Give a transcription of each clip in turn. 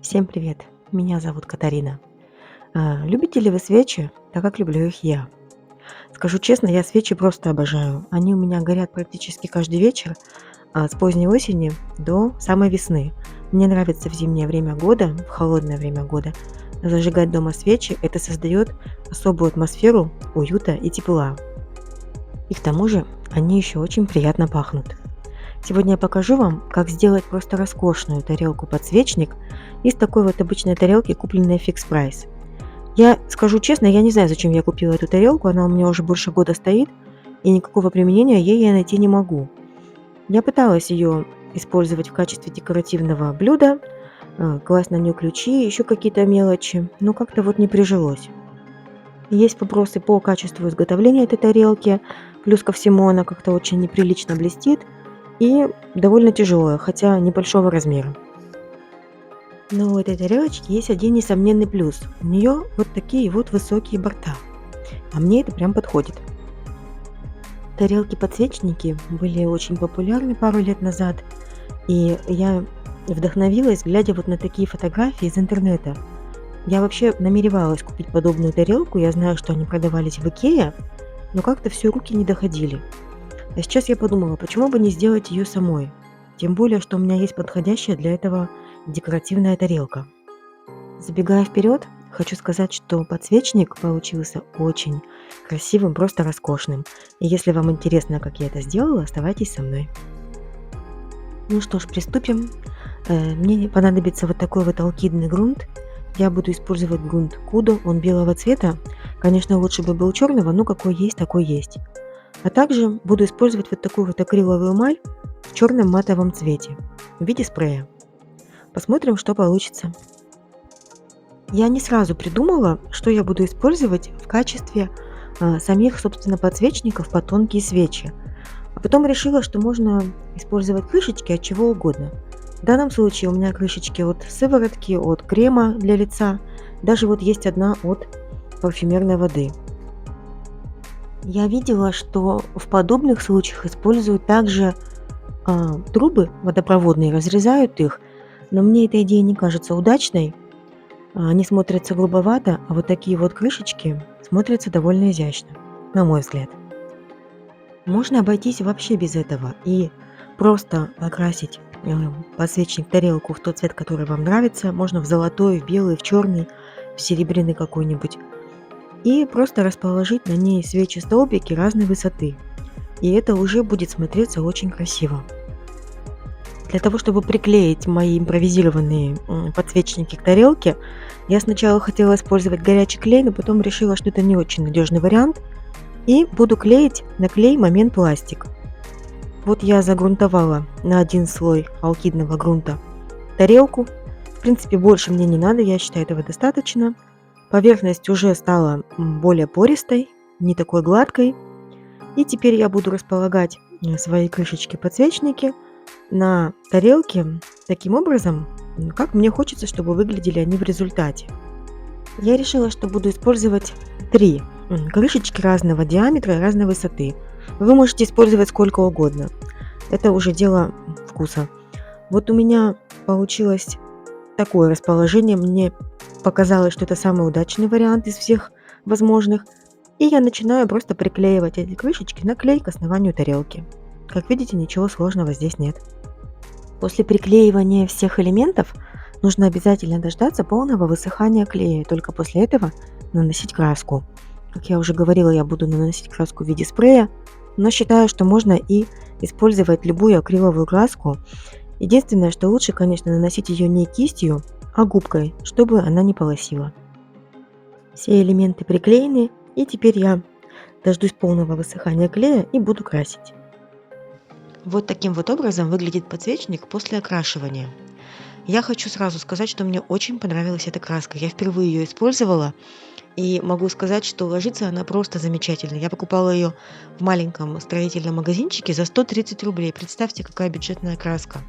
Всем привет! Меня зовут Катарина. Любите ли вы свечи, так как люблю их я? Скажу честно, я свечи просто обожаю. Они у меня горят практически каждый вечер, с поздней осени до самой весны. Мне нравится в зимнее время года, в холодное время года, зажигать дома свечи. Это создает особую атмосферу уюта и тепла. И к тому же они еще очень приятно пахнут. Сегодня я покажу вам, как сделать просто роскошную тарелку-подсвечник из такой вот обычной тарелки, купленной в Fix Price. Я скажу честно, я не знаю, зачем я купила эту тарелку, она у меня уже больше года стоит, и никакого применения ей я найти не могу. Я пыталась ее использовать в качестве декоративного блюда, класть на нее ключи, еще какие-то мелочи, но как-то вот не прижилось. Есть вопросы по качеству изготовления этой тарелки, плюс ко всему она как-то очень неприлично блестит и довольно тяжелая, хотя небольшого размера. Но у этой тарелочки есть один несомненный плюс. У нее вот такие вот высокие борта. А мне это прям подходит. Тарелки-подсвечники были очень популярны пару лет назад. И я вдохновилась, глядя вот на такие фотографии из интернета. Я вообще намеревалась купить подобную тарелку. Я знаю, что они продавались в Икее, но как-то все руки не доходили. А сейчас я подумала, почему бы не сделать ее самой? Тем более, что у меня есть подходящая для этого декоративная тарелка. Забегая вперед, хочу сказать, что подсвечник получился очень красивым, просто роскошным. И если вам интересно, как я это сделала, оставайтесь со мной. Ну что ж, приступим. Мне понадобится вот такой вот алкидный грунт. Я буду использовать грунт Кудо, он белого цвета. Конечно, лучше бы был черного, но какой есть, такой есть. А также буду использовать вот такую вот акриловую эмаль в черном матовом цвете в виде спрея. Посмотрим, что получится. Я не сразу придумала, что я буду использовать в качестве самих, собственно, подсвечников под тонкие свечи. А потом решила, что можно использовать крышечки от чего угодно. В данном случае у меня крышечки от сыворотки, от крема для лица. Даже вот есть одна от парфюмерной воды. Я видела, что в подобных случаях используют также трубы водопроводные, разрезают их, но мне эта идея не кажется удачной. Они смотрятся грубовато, а вот такие вот крышечки смотрятся довольно изящно, на мой взгляд. Можно обойтись вообще без этого и просто окрасить подсвечник тарелку в тот цвет, который вам нравится. Можно в золотой, в белый, в черный, в серебряный какой-нибудь. И просто расположить на ней свечи-столбики разной высоты. И это уже будет смотреться очень красиво. Для того, чтобы приклеить мои импровизированные подсвечники к тарелке, я сначала хотела использовать горячий клей, но потом решила, что это не очень надежный вариант. И буду клеить на клей момент пластик. Вот я загрунтовала на один слой алкидного грунта тарелку. В принципе, больше мне не надо, я считаю, этого достаточно. Поверхность уже стала более пористой, не такой гладкой. И теперь я буду располагать свои крышечки-подсвечники на тарелке таким образом, как мне хочется, чтобы выглядели они в результате. Я решила, что буду использовать 3 крышечки разного диаметра и разной высоты. Вы можете использовать сколько угодно. Это уже дело вкуса. Вот у меня получилось такое расположение. Мне показалось, что это самый удачный вариант из всех возможных. И я начинаю просто приклеивать эти крышечки на клей к основанию тарелки. Как видите, ничего сложного здесь нет. После приклеивания всех элементов нужно обязательно дождаться полного высыхания клея. Только после этого наносить краску. Как я уже говорила, я буду наносить краску в виде спрея, но считаю, что можно и использовать любую акриловую краску. Единственное, что лучше, конечно, наносить ее не кистью, а губкой, чтобы она не полосила. Все элементы приклеены, и теперь я дождусь полного высыхания клея и буду красить. Вот таким вот образом выглядит подсвечник после окрашивания. Я хочу сразу сказать, что мне очень понравилась эта краска. Я впервые ее использовала. И могу сказать, что ложится она просто замечательно. Я покупала ее в маленьком строительном магазинчике за 130 рублей. Представьте, какая бюджетная краска.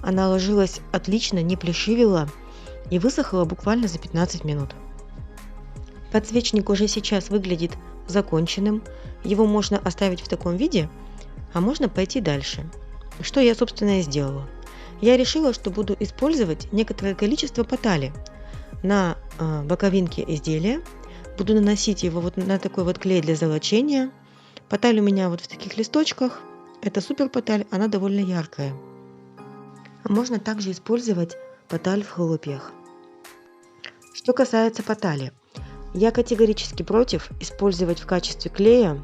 Она ложилась отлично, не плешивела и высохла буквально за 15 минут. Подсвечник уже сейчас выглядит законченным. Его можно оставить в таком виде, а можно пойти дальше. Что я, собственно, и сделала. Я решила, что буду использовать некоторое количество потали на боковинке изделия. Буду наносить его вот на такой вот клей для золочения. Поталь у меня вот в таких листочках. Это супер поталь, она довольно яркая. Можно также использовать поталь в хлопьях. Что касается потали, я категорически против использовать в качестве клея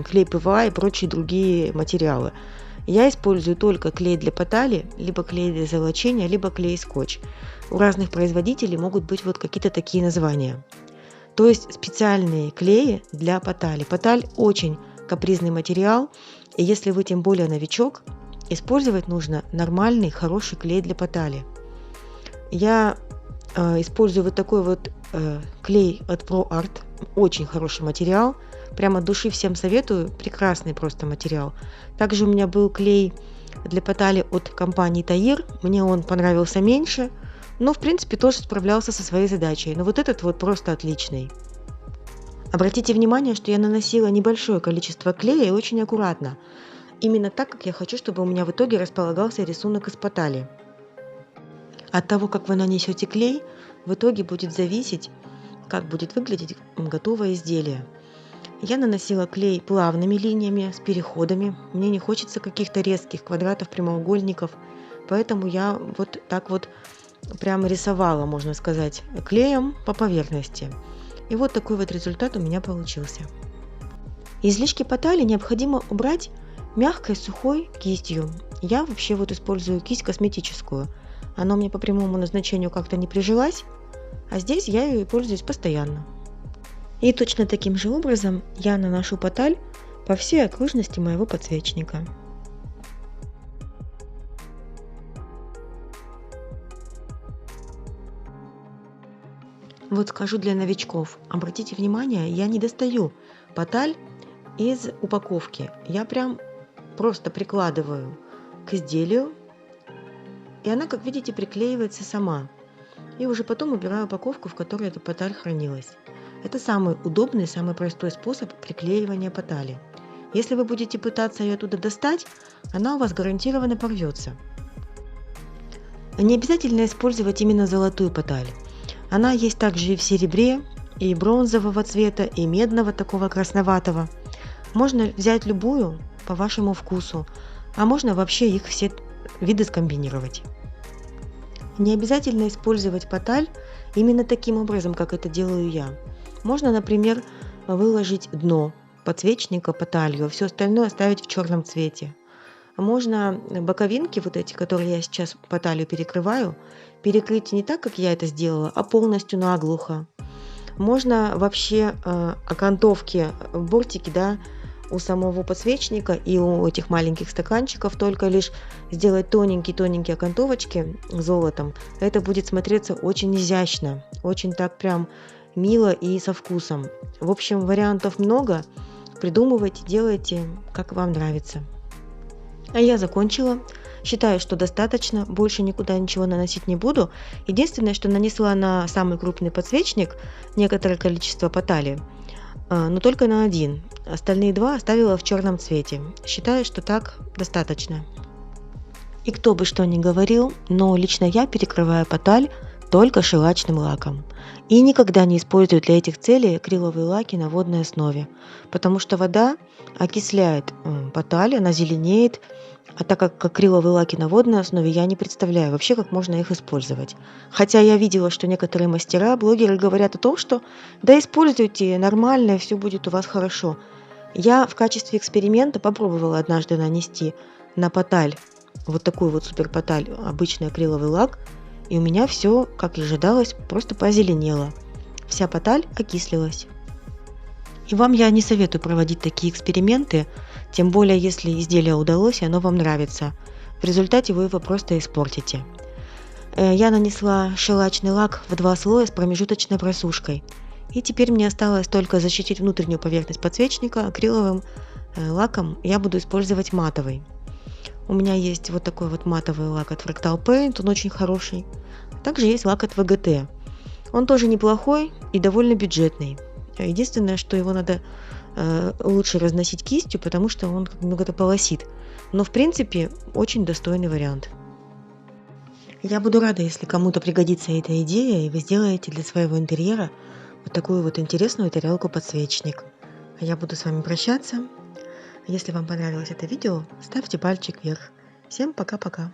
клей ПВА и прочие другие материалы. Я использую только клей для потали, либо клей для золочения, либо клей-скотч. У разных производителей могут быть вот какие-то такие названия. То есть специальные клеи для потали. Поталь очень капризный материал, и если вы тем более новичок, использовать нужно нормальный, хороший клей для потали. Я использую вот такой вот клей от ProArt, очень хороший материал, прямо от души всем советую, прекрасный просто материал. Также у меня был клей для потали от компании Таир, мне он понравился меньше, но в принципе тоже справлялся со своей задачей, но вот этот вот просто отличный. Обратите внимание, что я наносила небольшое количество клея и очень аккуратно, именно так, как я хочу, чтобы у меня в итоге располагался рисунок из потали. От того, как вы нанесете клей, в итоге будет зависеть, как будет выглядеть готовое изделие. Я наносила клей плавными линиями, с переходами. Мне не хочется каких-то резких квадратов, прямоугольников, поэтому я вот так вот прямо рисовала, можно сказать, клеем по поверхности. И вот такой вот результат у меня получился. Излишки потали необходимо убрать мягкой сухой кистью. Я вообще вот использую кисть косметическую. Она мне по прямому назначению как-то не прижилась, а здесь я ее пользуюсь постоянно. И точно таким же образом я наношу поталь по всей окружности моего подсвечника. Вот скажу для новичков, обратите внимание, я не достаю поталь из упаковки. Я прям просто прикладываю к изделию, и она, как видите, приклеивается сама. И уже потом убираю упаковку, в которой эта поталь хранилась. Это самый удобный, самый простой способ приклеивания потали. Если вы будете пытаться ее оттуда достать, она у вас гарантированно порвется. Не обязательно использовать именно золотую поталь. Она есть также и в серебре, и бронзового цвета, и медного, такого красноватого. Можно взять любую по вашему вкусу, а можно вообще их все виды скомбинировать. Не обязательно использовать поталь именно таким образом, как это делаю я. Можно, например, выложить дно подсвечника поталью, а все остальное оставить в черном цвете. Можно боковинки, вот эти, которые я сейчас поталью перекрываю, перекрыть не так, как я это сделала, а полностью наглухо. Можно вообще окантовки, бортики, да, у самого подсвечника и у этих маленьких стаканчиков только лишь сделать тоненькие-тоненькие окантовочки золотом. Это будет смотреться очень изящно, очень так прям мило и со вкусом. В общем, вариантов много. Придумывайте, делайте, как вам нравится. А я закончила. Считаю, что достаточно. Больше никуда ничего наносить не буду. Единственное, что нанесла на самый крупный подсвечник некоторое количество потали, но только на один. Остальные два оставила в черном цвете. Считаю, что так достаточно. И кто бы что ни говорил, но лично я перекрываю поталь только шелачным лаком. И никогда не использую для этих целей акриловые лаки на водной основе, потому что вода окисляет поталь, она зеленеет, а так как акриловые лаки на водной основе, я не представляю вообще, как можно их использовать. Хотя я видела, что некоторые мастера, блогеры говорят о том, что да используйте нормально, и все будет у вас хорошо. Я в качестве эксперимента попробовала однажды нанести на поталь, вот такую вот супер поталь, обычный акриловый лак, и у меня все, как и ожидалось, просто позеленело. Вся поталь окислилась. И вам я не советую проводить такие эксперименты, тем более если изделие удалось и оно вам нравится. В результате вы его просто испортите. Я нанесла шелачный лак в 2 слоя с промежуточной просушкой. И теперь мне осталось только защитить внутреннюю поверхность подсвечника акриловым лаком. Я буду использовать матовый. У меня есть вот такой вот матовый лак от Fractal Paint, он очень хороший. Также есть лак от VGT. Он тоже неплохой и довольно бюджетный. Единственное, что его надо лучше разносить кистью, потому что он немного полосит. Но в принципе очень достойный вариант. Я буду рада, если кому-то пригодится эта идея, и вы сделаете для своего интерьера вот такую вот интересную тарелку-подсвечник. А я буду с вами прощаться. Если вам понравилось это видео, ставьте пальчик вверх. Всем пока-пока.